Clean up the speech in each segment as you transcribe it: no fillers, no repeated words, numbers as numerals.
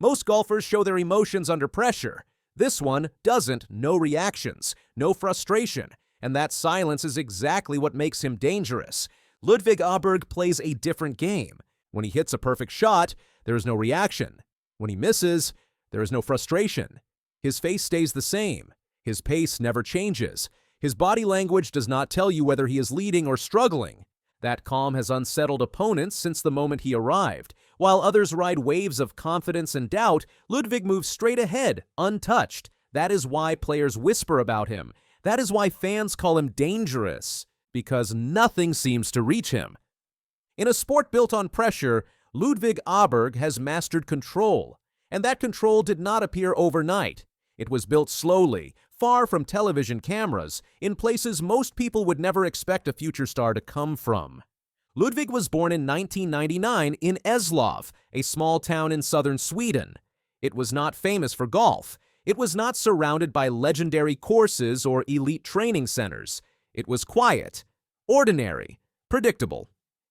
Most golfers show their emotions under pressure. This one doesn't. No reactions, no frustration, and that silence is exactly what makes him dangerous. Ludvig Åberg plays a different game. When he hits a perfect shot, there is no reaction. When he misses, there is no frustration. His face stays the same. His pace never changes. His body language does not tell you whether he is leading or struggling. That calm has unsettled opponents since the moment he arrived. While others ride waves of confidence and doubt, Ludvig moves straight ahead, untouched. That is why players whisper about him. That is why fans call him dangerous, because nothing seems to reach him. In a sport built on pressure, Ludvig Åberg has mastered control, and that control did not appear overnight. It was built slowly, far from television cameras, in places most people would never expect a future star to come from. Ludvig was born in 1999 in Eslöv, a small town in southern Sweden. It was not famous for golf. It was not surrounded by legendary courses or elite training centers. It was quiet, ordinary, predictable.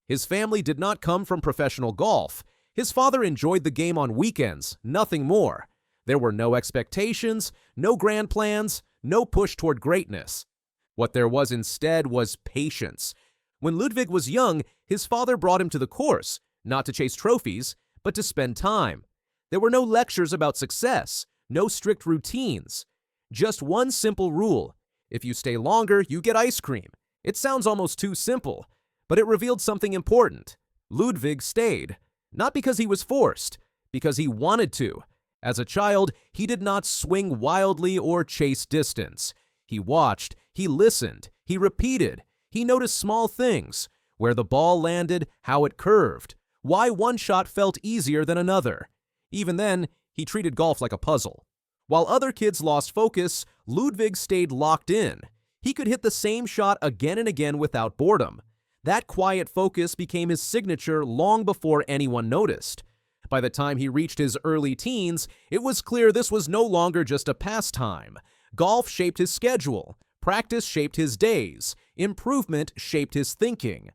His family did not come from professional golf. His father enjoyed the game on weekends, nothing more. There were no expectations, no grand plans, no push toward greatness. What there was instead was patience. When Ludvig was young, his father brought him to the course, not to chase trophies, but to spend time. There were no lectures about success, no strict routines. Just one simple rule: if you stay longer, you get ice cream. It sounds almost too simple, but it revealed something important. Ludvig stayed, not because he was forced, because he wanted to. As a child, he did not swing wildly or chase distance. He watched, he listened, he repeated. He noticed small things: where the ball landed, how it curved, why one shot felt easier than another. Even then, he treated golf like a puzzle. While other kids lost focus, Ludvig stayed locked in. He could hit the same shot again and again without boredom. That quiet focus became his signature long before anyone noticed. By the time he reached his early teens, it was clear this was no longer just a pastime. Golf shaped his schedule. Practice shaped his days. Improvement shaped his thinking.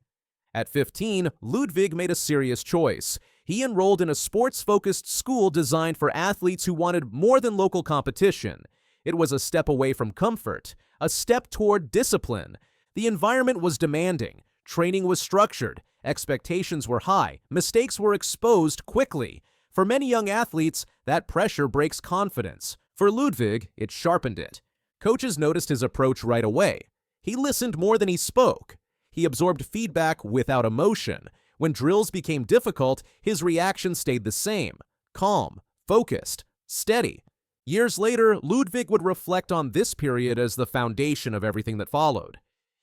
At 15, Ludvig made a serious choice. He enrolled in a sports-focused school designed for athletes who wanted more than local competition. It was a step away from comfort, a step toward discipline. The environment was demanding. Training was structured. Expectations were high. Mistakes were exposed quickly. For many young athletes, that pressure breaks confidence. For Ludvig, it sharpened it. Coaches noticed his approach right away. He listened more than he spoke. He absorbed feedback without emotion. When drills became difficult, his reaction stayed the same: calm, focused, steady. Years later, Ludvig would reflect on this period as the foundation of everything that followed.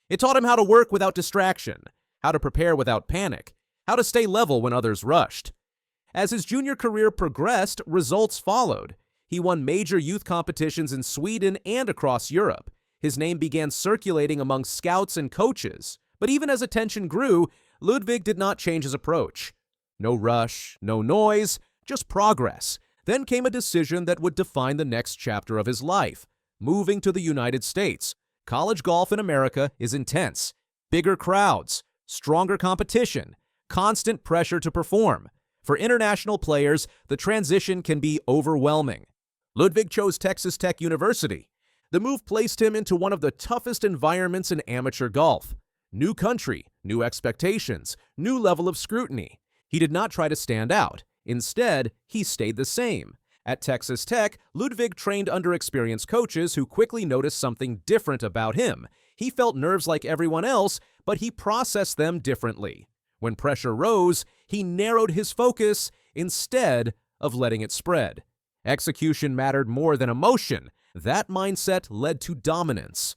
It taught him how to work without distraction, how to prepare without panic, how to stay level when others rushed. As his junior career progressed, results followed. He won major youth competitions in Sweden and across Europe. His name began circulating among scouts and coaches. But even as attention grew, Ludvig did not change his approach. No rush, no noise, just progress. Then came a decision that would define the next chapter of his life: moving to the United States. College golf in America is intense. Bigger crowds, stronger competition, constant pressure to perform. For international players, the transition can be overwhelming. Ludvig chose Texas Tech University. The move placed him into one of the toughest environments in amateur golf. New country, new expectations, new level of scrutiny. He did not try to stand out. Instead, he stayed the same. At Texas Tech, Ludvig trained under experienced coaches who quickly noticed something different about him. He felt nerves like everyone else, but he processed them differently. When pressure rose, he narrowed his focus instead of letting it spread. Execution mattered more than emotion. That mindset led to dominance.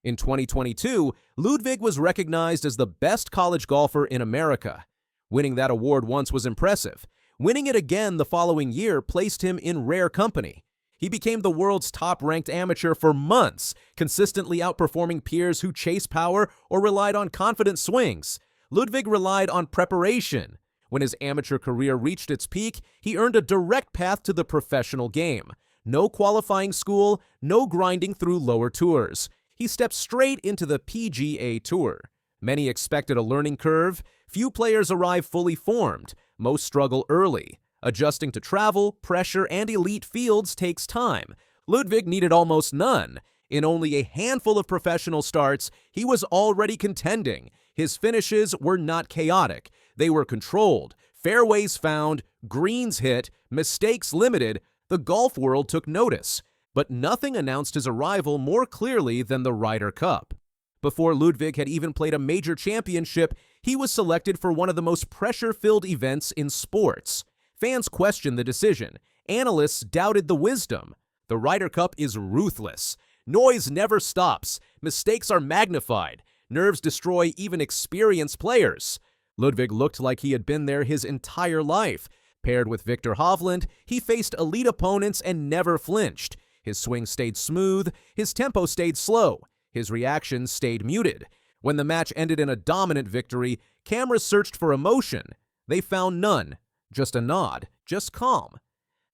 In 2022, Ludvig was recognized as the best college golfer in America. Winning that award once was impressive. Winning it again the following year placed him in rare company. He became the world's top-ranked amateur for months, consistently outperforming peers who chased power or relied on confident swings. Ludvig relied on preparation. When his amateur career reached its peak, he earned a direct path to the professional game. No qualifying school, no grinding through lower tours. He stepped straight into the PGA Tour. Many expected a learning curve. Few players arrive fully formed. Most struggle early. Adjusting to travel, pressure, and elite fields takes time. Ludvig needed almost none. In only a handful of professional starts, he was already contending. His finishes were not chaotic. They were controlled. Fairways found, greens hit, mistakes limited. The golf world took notice. But nothing announced his arrival more clearly than the Ryder Cup. Before Ludvig had even played a major championship, he was selected for one of the most pressure-filled events in sports. Fans questioned the decision. Analysts doubted the wisdom. The Ryder Cup is ruthless. Noise never stops. Mistakes are magnified. Nerves destroy even experienced players. Ludvig looked like he had been there his entire life. Paired with Viktor Hovland, he faced elite opponents and never flinched. His swing stayed smooth. His tempo stayed slow. His reactions stayed muted. When the match ended in a dominant victory, cameras searched for emotion. They found none. Just a nod. Just calm.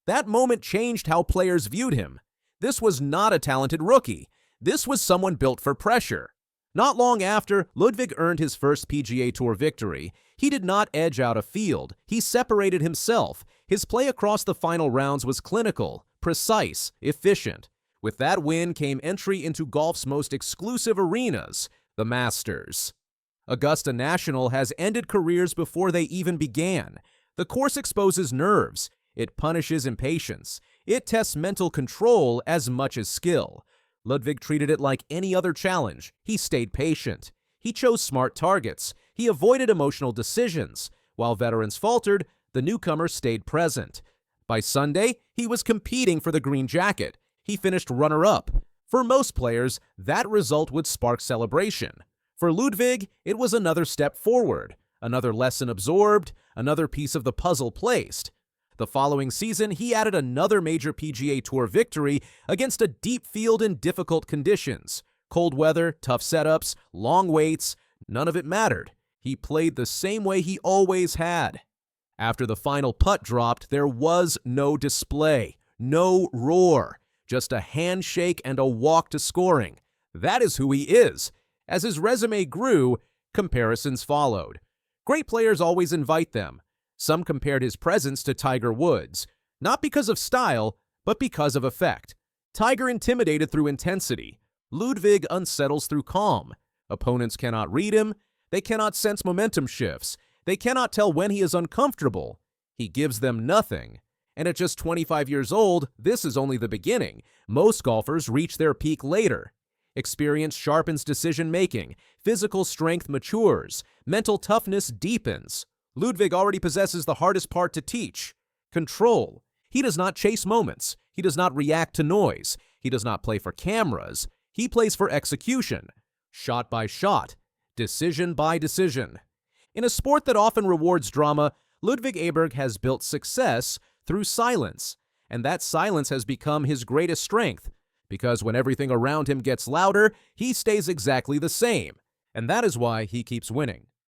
That moment changed how players viewed him. This was not a talented rookie. This was someone built for pressure. Not long after, Ludvig earned his first PGA Tour victory. He did not edge out a field. He separated himself. His play across the final rounds was clinical, precise, efficient. With that win came entry into golf's most exclusive arenas, the Masters. Augusta National has ended careers before they even began. The course exposes nerves. It punishes impatience. It tests mental control as much as skill. Ludvig treated it like any other challenge. He stayed patient. He chose smart targets. He avoided emotional decisions. While veterans faltered, the newcomer stayed present. By Sunday, he was competing for the green jacket. He finished runner-up. For most players, that result would spark celebration. For Ludvig, it was another step forward, another lesson absorbed, another piece of the puzzle placed. The following season, he added another major PGA Tour victory against a deep field in difficult conditions. Cold weather, tough setups, long waits, none of it mattered. He played the same way he always had. After the final putt dropped, there was no display, no roar, just a handshake and a walk to scoring. That is who he is. As his resume grew, comparisons followed. Great players always invite them. Some compared his presence to Tiger Woods, not because of style, but because of effect. Tiger intimidated through intensity. Ludvig unsettles through calm. Opponents cannot read him. They cannot sense momentum shifts. They cannot tell when he is uncomfortable. He gives them nothing. And at just 25 years old, this is only the beginning. Most golfers reach their peak later. Experience sharpens decision-making. Physical strength matures. Mental toughness deepens. Ludvig already possesses the hardest part to teach: control. He does not chase moments. He does not react to noise. He does not play for cameras. He plays for execution. Shot by shot. Decision by decision. In a sport that often rewards drama, Ludvig Åberg has built success through silence. And that silence has become his greatest strength, because when everything around him gets louder, he stays exactly the same. And that is why he keeps winning.